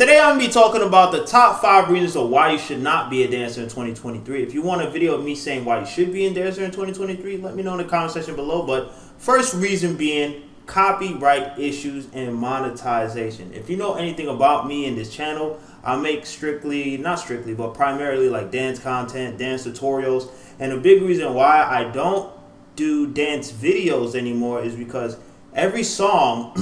Today I'm going to be talking about the top 5 reasons of why you should not be a dancer in 2023. If you want a video of me saying why you should be a dancer in 2023, let me know in the comment section below. But first reason being copyright issues and monetization. If you know anything about me and this channel, I make primarily like dance content, dance tutorials. And a big reason why I don't do dance videos anymore is because every song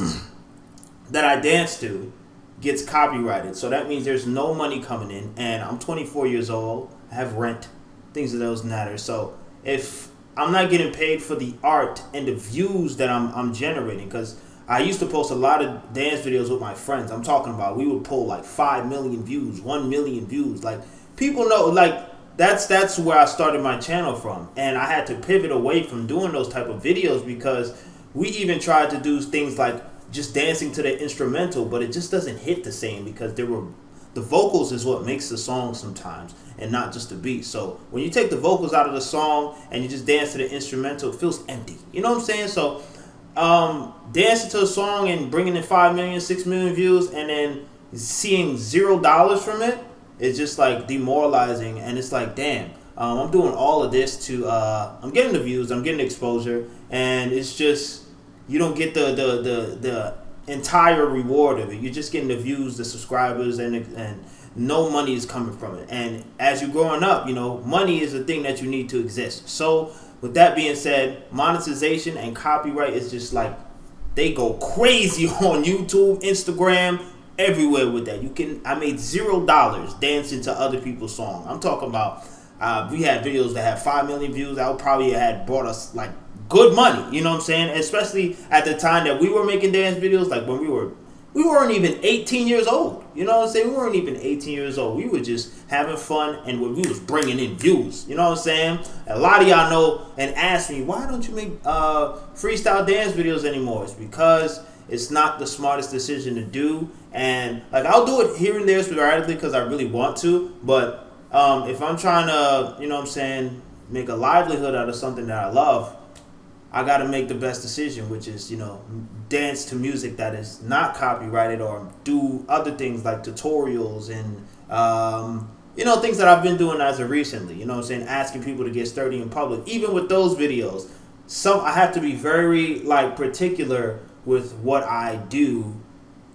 that I dance to gets copyrighted. So that means there's no money coming in, and I'm 24 years old, I have rent, things of those matter. So if I'm not getting paid for the art and the views that I'm generating, because I used to post a lot of dance videos with my friends. I'm talking about we would pull like 5 million views, 1 million views. Like, people know, like, that's where I started my channel from. And I had to pivot away from doing those type of videos because we even tried to do things like just dancing to the instrumental, but it just doesn't hit the same because the vocals is what makes the song sometimes, and not just the beat. So when you take the vocals out of the song and you just dance to the instrumental, it feels empty. You know what I'm saying? So dancing to a song and bringing in 5 million, 6 million views, and then seeing $0 from it is just like demoralizing. And it's like, damn, I'm doing all of this to I'm getting the views, I'm getting the exposure, and it's just, you don't get the entire reward of it. You're just getting the views, the subscribers, and no money is coming from it. And as you're growing up, you know, money is a thing that you need to exist. So with that being said, monetization and copyright is just like, they go crazy on YouTube, Instagram, everywhere with that. I made $0 dancing to other people's songs. I'm talking about, we had videos that had 5 million views. That would probably had brought us like good money, you know what I'm saying? Especially at the time that we were making dance videos, like when we weren't even 18 years old. You know what I'm saying? We weren't even 18 years old. We were just having fun, and we was bringing in views. You know what I'm saying? A lot of y'all know and ask me, why don't you make freestyle dance videos anymore? It's because it's not the smartest decision to do. And like, I'll do it here and there sporadically because I really want to. But if I'm trying to, you know what I'm saying, make a livelihood out of something that I love, I got to make the best decision, which is, you know, dance to music that is not copyrighted, or do other things like tutorials and, you know, things that I've been doing as of recently, you know what I'm saying, asking people to get sturdy in public. Even with those videos, I have to be very, like, particular with what I do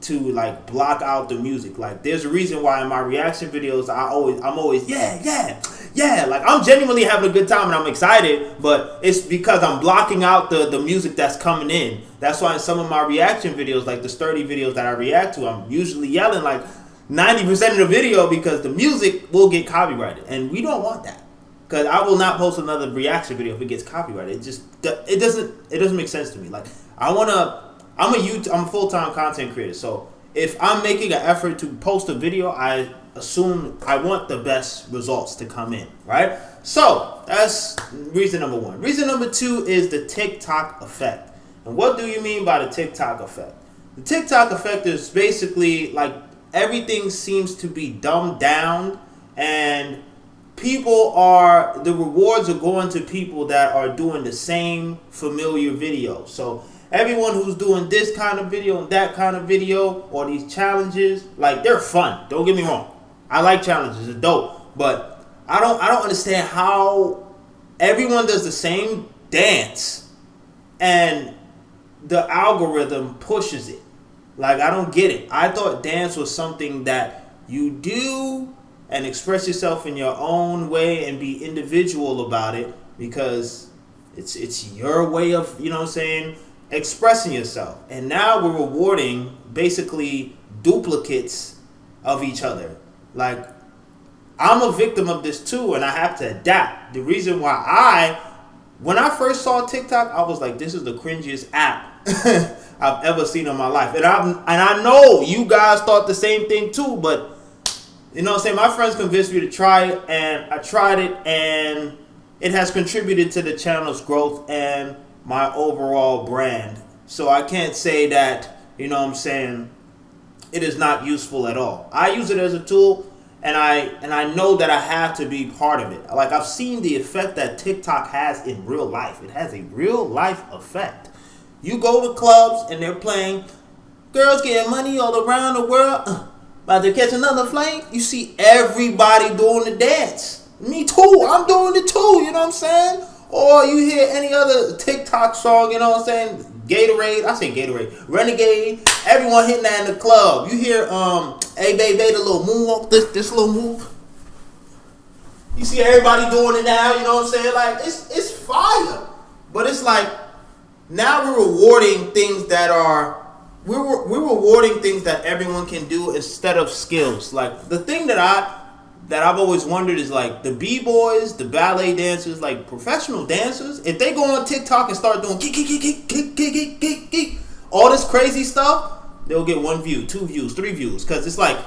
to, like, block out the music. Like, there's a reason why in my reaction videos, I'm always, yeah, like, I'm genuinely having a good time and I'm excited, but it's because I'm blocking out the music that's coming in. That's why in some of my reaction videos, like the sturdy videos that I react to, I'm usually yelling like 90% of the video because the music will get copyrighted, and we don't want that. Because I will not post another reaction video if it gets copyrighted. It doesn't make sense to me. Like, I'm a full-time content creator, so if I'm making an effort to post a video, I assume I want the best results to come in, right? So that's reason number 1. Reason number 2 is the TikTok effect. And what do you mean by the TikTok effect? The TikTok effect is basically like everything seems to be dumbed down, and the rewards are going to people that are doing the same familiar videos. So everyone who's doing this kind of video and that kind of video, or these challenges, like, they're fun. Don't get me wrong. I like challenges. It's dope. But I don't understand how everyone does the same dance and the algorithm pushes it. Like, I don't get it. I thought dance was something that you do and express yourself in your own way and be individual about it, because it's your way of, you know what I'm saying, expressing yourself. And now we're rewarding basically duplicates of each other. Like, I'm a victim of this too, and I have to adapt. The reason why when I first saw TikTok, I was like, this is the cringiest app I've ever seen in my life. And I know you guys thought the same thing too, but you know what I'm saying, my friends convinced me to try it, and I tried it, and it has contributed to the channel's growth and my overall brand. So I can't say that, you know what I'm saying, it is not useful at all. I use it as a tool, and I know that I have to be part of it. Like, I've seen the effect that TikTok has in real life. It has a real life effect. You go to clubs and they're playing girls getting money all around the world. about to catch another flame. You see everybody doing the dance. Me too. I'm doing it too. You know what I'm saying? Or you hear any other TikTok song, you know what I'm saying? Gatorade. I say Gatorade. Renegade. Everyone hitting that in the club. You hear, hey, baby, the little moonwalk, this little move. You see everybody doing it now, you know what I'm saying? Like, it's fire. But it's like, now we're rewarding things that are, we're rewarding things that everyone can do instead of skills. Like, the thing that I've always wondered is, like, the b-boys, the ballet dancers, like professional dancers, if they go on TikTok and start doing all this crazy stuff, they'll get 1 view, 2 views, 3 views. Because it's like,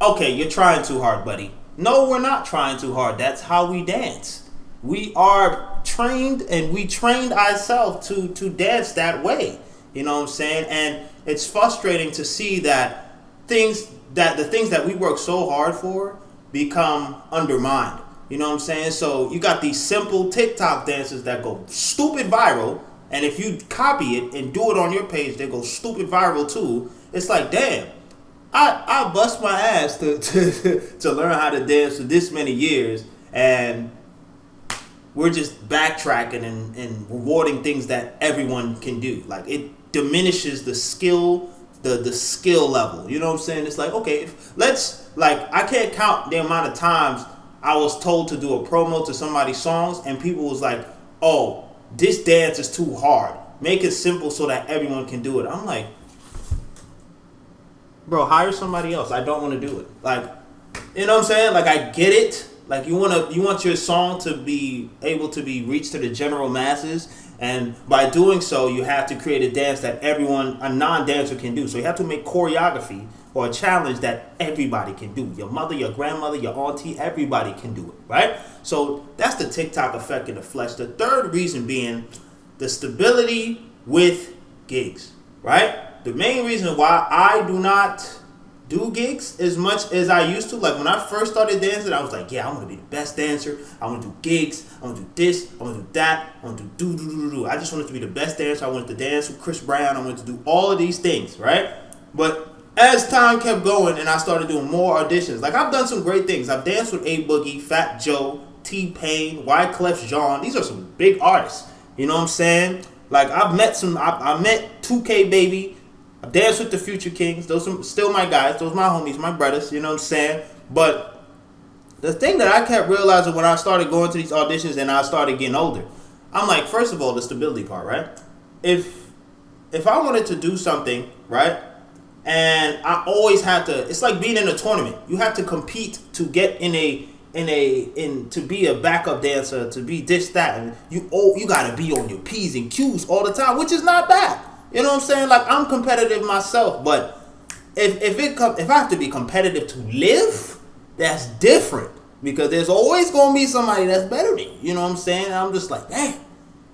okay, you're trying too hard, buddy. No, we're not trying too hard. That's how we dance. We are trained, and we trained ourselves to dance that way. You know what I'm saying? And it's frustrating to see that the things that we work so hard for become undermined. You know what I'm saying? So you got these simple TikTok dances that go stupid viral, and if you copy it and do it on your page, they go stupid viral too. It's like, damn, I bust my ass to learn how to dance for this many years, and we're just backtracking and rewarding things that everyone can do. Like, it diminishes the skill, the skill level. You know what I'm saying? It's like, okay, I can't count the amount of times I was told to do a promo to somebody's songs and people was like, oh, this dance is too hard. Make it simple so that everyone can do it. I'm like, bro, hire somebody else. I don't want to do it. Like, you know what I'm saying? Like, I get it. Like, you want your song to be able to be reached to the general masses, and by doing so, you have to create a dance that a non-dancer can do. So you have to make choreography or a challenge that everybody can do. Your mother, your grandmother, your auntie, everybody can do it, right? So that's the TikTok effect in the flesh. The third reason being the stability with gigs, right? The main reason why I do not do gigs as much as I used to. Like, when I first started dancing, I was like, yeah, I want to be the best dancer. I want to do gigs. I want to do this. I want to do that. I want to do. I just wanted to be the best dancer. I wanted to dance with Chris Brown. I wanted to do all of these things, right? But as time kept going and I started doing more auditions, like, I've done some great things. I've danced with A Boogie, Fat Joe, T-Pain, Wyclef Jean. These are some big artists. You know what I'm saying? Like, I met 2K Baby. I danced with the Future Kings. Those are still my guys. Those are my homies, my brothers. You know what I'm saying? But the thing that I kept realizing when I started going to these auditions and I started getting older, I'm like, first of all, the stability part, right? If I wanted to do something, right, and I always have to, it's like being in a tournament. You have to compete to get to be a backup dancer, to be this, that, and you gotta be on your P's and Q's all the time, which is not bad. You know what I'm saying? Like, I'm competitive myself, but if I have to be competitive to live, that's different, because there's always gonna be somebody that's better than you. You know what I'm saying? And I'm just like, damn.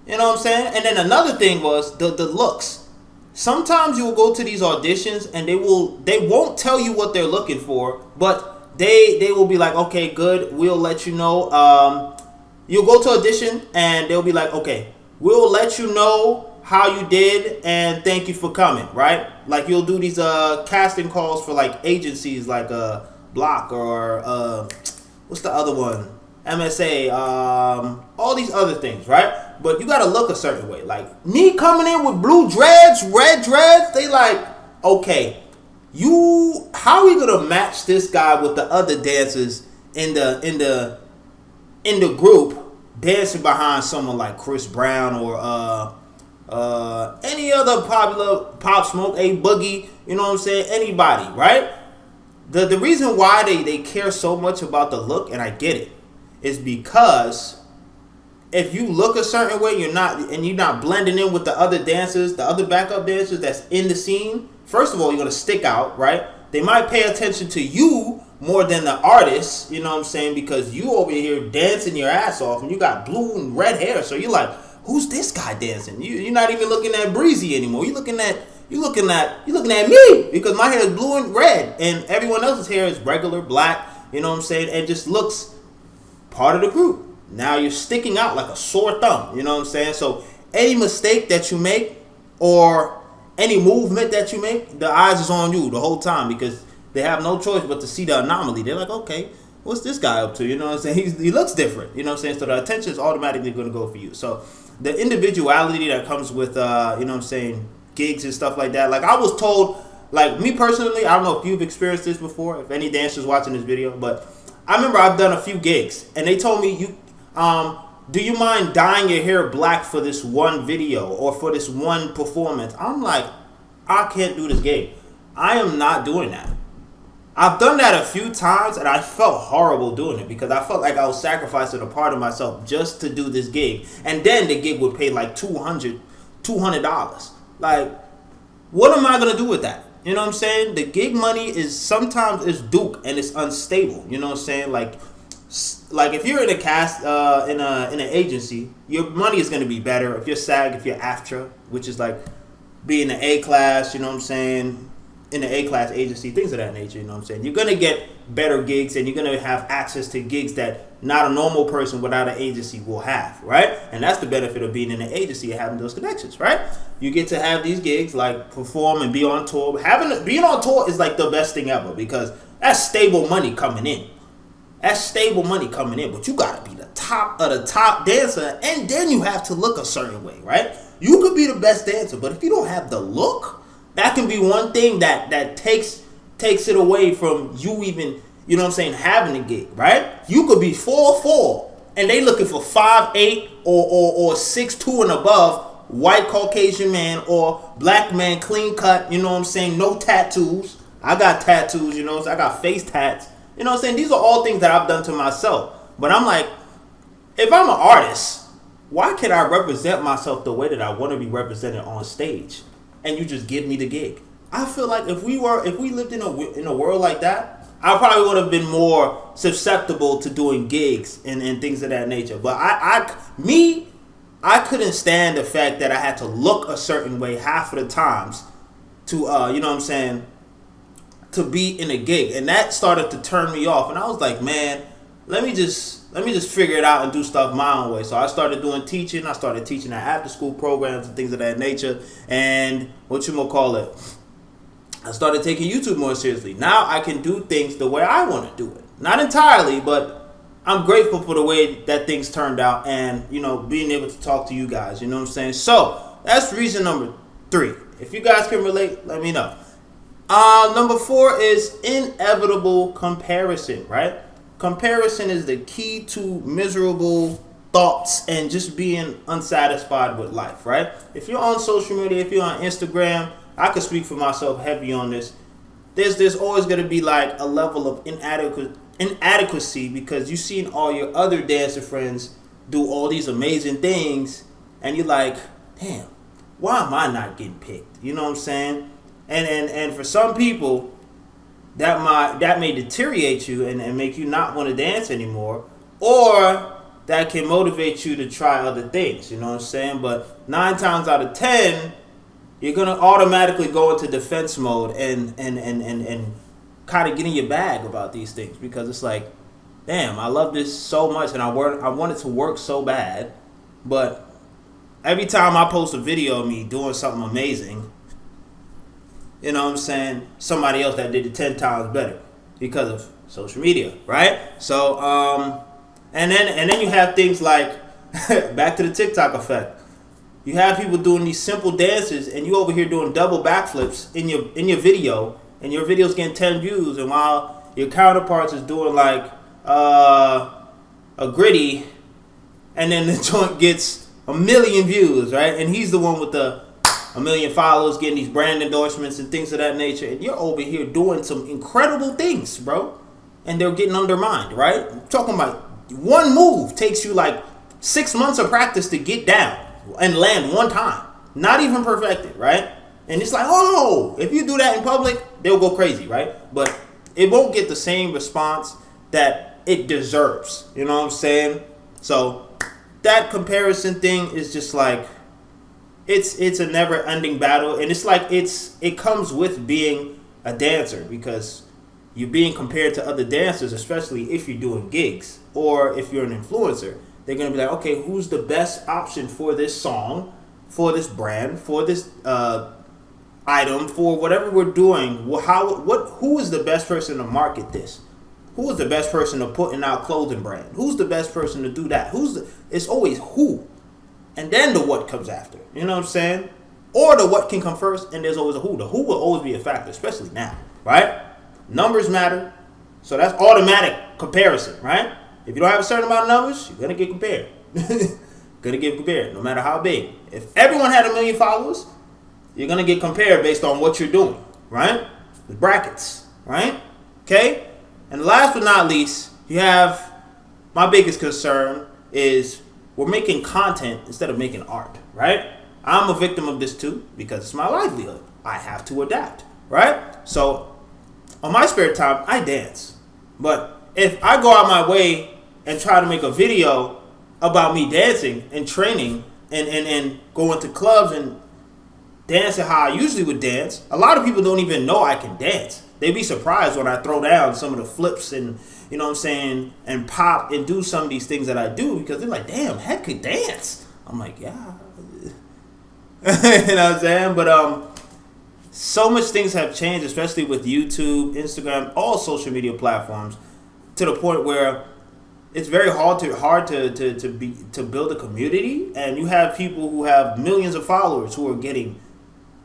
You know what I'm saying? And then another thing was the looks. Sometimes you will go to these auditions and they won't tell you what they're looking for, but they will be like, okay, good, we'll let you know. You'll go to audition and they'll be like, okay, we'll let you know how you did and thank you for coming, right? Like, you'll do these casting calls for, like, agencies like Block or what's the other one? MSA, all these other things, right? But you gotta look a certain way. Like, me coming in with blue dreads, red dreads, they like, okay, how are we gonna match this guy with the other dancers in the group dancing behind someone like Chris Brown or any other popular Pop Smoke, A Boogie, you know what I'm saying? Anybody, right? The reason why they care so much about the look, and I get it, is because if you look a certain way, you're not blending in with the other dancers, the other backup dancers that's in the scene. First of all, you're gonna stick out, right? They might pay attention to you more than the artist, you know what I'm saying? Because you over here dancing your ass off, and you got blue and red hair, so you're like, who's this guy dancing? You're not even looking at Breezy anymore. You're looking at me, because my hair is blue and red, and everyone else's hair is regular black. You know what I'm saying? And just looks part of the group. Now you're sticking out like a sore thumb. You know what I'm saying? So any mistake that you make or any movement that you make, the eyes is on you the whole time, because they have no choice but to see the anomaly. They're like, okay, what's this guy up to? You know what I'm saying? He looks different. You know what I'm saying? So the attention is automatically going to go for you. So the individuality that comes with, you know what I'm saying, gigs and stuff like that. Like I was told, like me personally, I don't know if you've experienced this before, if any dancers watching this video, but I remember I've done a few gigs and they told me, do you mind dyeing your hair black for this one video or for this one performance? I'm like, I can't do this gig. I am not doing that. I've done that a few times and I felt horrible doing it because I felt like I was sacrificing a part of myself just to do this gig. And then the gig would pay like $200. Like, what am I going to do with that? You know what I'm saying? The gig money is sometimes it's Duke and it's unstable. You know what I'm saying? Like if you're in a cast, in an agency, your money is going to be better. If you're SAG, if you're AFTRA, which is like being an A class, you know what I'm saying? In the A-class agency, things of that nature, you know what I'm saying? You're going to get better gigs and you're going to have access to gigs that not a normal person without an agency will have, right? And that's the benefit of being in an agency and having those connections, right? You get to have these gigs, like perform and be on tour. Being on tour is like the best thing ever because that's stable money coming in. That's stable money coming in, but you got to be the top of the top dancer and then you have to look a certain way, right? You could be the best dancer, but if you don't have the look, that can be one thing that takes it away from you even, you know what I'm saying, having a gig, right? You could be 4'4", and they looking for 5'8" or 6'2" and above, white Caucasian man or black man, clean cut, you know what I'm saying, no tattoos. I got tattoos, you know, so I got face tats. You know what I'm saying? These are all things that I've done to myself. But I'm like, if I'm an artist, why can't I represent myself the way that I want to be represented on stage? And you just give me the gig. I feel like if we lived in a world like that, I probably would have been more susceptible to doing gigs and things of that nature. But I couldn't stand the fact that I had to look a certain way half of the times to you know what I'm saying, to be in a gig, and that started to turn me off. And I was like, man, let me just figure it out and do stuff my own way. So I started doing teaching. I started teaching at after school programs and things of that nature. And I started taking YouTube more seriously. Now I can do things the way I want to do it. Not entirely, but I'm grateful for the way that things turned out and, you know, being able to talk to you guys. You know what I'm saying? So that's reason number 3. If you guys can relate, let me know. Number 4 is inevitable comparison, right? Comparison is the key to miserable thoughts and just being unsatisfied with life, right? If you're on social media, if you're on Instagram, I could speak for myself heavy on this. There's always going to be like a level of inadequacy because you've seen all your other dancer friends do all these amazing things and you're like, damn, why am I not getting picked? You know what I'm saying? And for some people, that may deteriorate you and make you not want to dance anymore, or that can motivate you to try other things, you know what I'm saying? But 9 times out of 10, you're going to automatically go into defense mode and kind of get in your bag about these things because it's like, damn, I love this so much and I want it to work so bad, but every time I post a video of me doing something amazing, you know what I'm saying, somebody else that did it 10 times better because of social media, right? So, and then you have things like, back to the TikTok effect. You have people doing these simple dances and you over here doing double backflips in your video, and your video's getting 10 views, and while your counterparts is doing like a gritty, and then the joint gets 1 million views, right? And he's the one with the 1 million followers, getting these brand endorsements and things of that nature, and you're over here doing some incredible things, bro, and they're getting undermined, right? I'm talking about one move takes you like 6 months of practice to get down and land one time, not even perfected, right? And it's like, oh, if you do that in public, they'll go crazy, right? But it won't get the same response that it deserves, you know what I'm saying? So that comparison thing is just like, it's a never-ending battle, and it's like it comes with being a dancer because you're being compared to other dancers, especially if you're doing gigs or if you're an influencer. They're gonna be like, okay, who's the best option for this song, for this brand, for this item for whatever we're doing. Who is the best person to market this? Who is the best person to put in our clothing brand? Who's the best person to do that? It's always who. And then the what comes after. You know what I'm saying? Or the what can come first, and there's always a who. The who will always be a factor, especially now, right? Numbers matter. So that's automatic comparison, right? If you don't have a certain amount of numbers, you're going to get compared. Going to get compared, no matter how big. If everyone had 1 million followers, you're going to get compared based on what you're doing, right? The brackets, right? Okay? And last but not least, you have my biggest concern is we're making content instead of making art, right? I'm a victim of this too because it's my livelihood. I have to adapt, right? So on my spare time, I dance. But if I go out my way and try to make a video about me dancing and training and going to clubs and dancing how I usually would dance, a lot of people don't even know I can dance. They'd be surprised when I throw down some of the flips and, you know what I'm saying, and pop and do some of these things that I do because they're like, damn, Heck could dance. I'm like, yeah. You know what I'm saying? But so much things have changed, especially with YouTube, Instagram, all social media platforms, to the point where it's very hard to build a community, and you have people who have millions of followers who are getting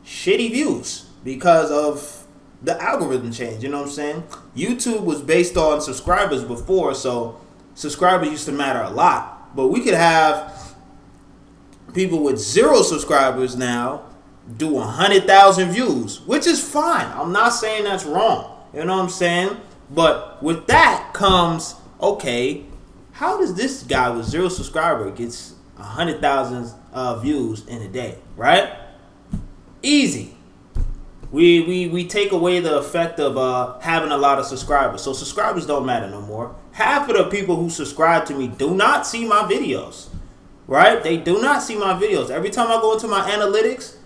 shitty views because of the algorithm change. You know what I'm saying? YouTube was based on subscribers before, so subscribers used to matter a lot. But we could have people with 0 subscribers now do 100,000 views, which is fine. I'm not saying that's wrong. You know what I'm saying? But with that comes, okay, how does this guy with 0 subscriber gets 100,000 views in a day, right? Easy. We take away the effect of having a lot of subscribers. So subscribers don't matter no more. Half of the people who subscribe to me do not see my videos, right? They do not see my videos. Every time I go into my analytics,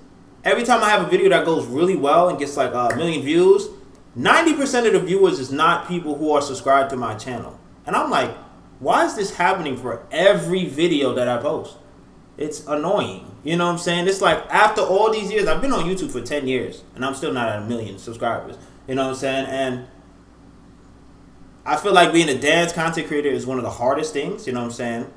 every time I have a video that goes really well and gets like 1 million views, 90% of the viewers is not people who are subscribed to my channel. And I'm like, why is this happening for every video that I post? It's annoying. You know what I'm saying? It's like after all these years, I've been on YouTube for 10 years and I'm still not at 1 million subscribers. You know what I'm saying? And I feel like being a dance content creator is one of the hardest things. You know what I'm saying?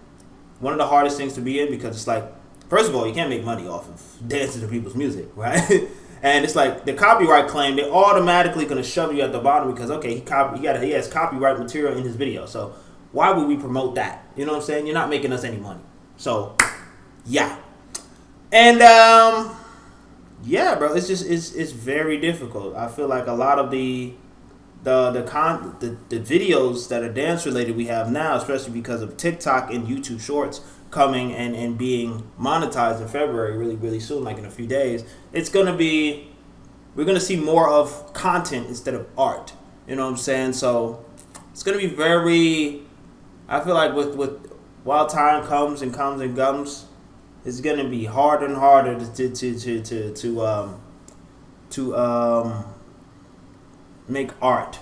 One of the hardest things to be in because it's like, first of all, you can't make money off of dancing to people's music, right? And it's like the copyright claim, they're automatically going to shove you at the bottom because, okay, he has copyright material in his video. So why would we promote that? You know what I'm saying? You're not making us any money. So, yeah. And, yeah, bro, it's very difficult. I feel like a lot of the videos that are dance related we have now, especially because of TikTok and YouTube Shorts coming and being monetized in February really, really soon, like in a few days, we're going to see more of content instead of art. You know what I'm saying? So it's going to be very, I feel like with while time comes and comes, it's going to be harder and harder to make art.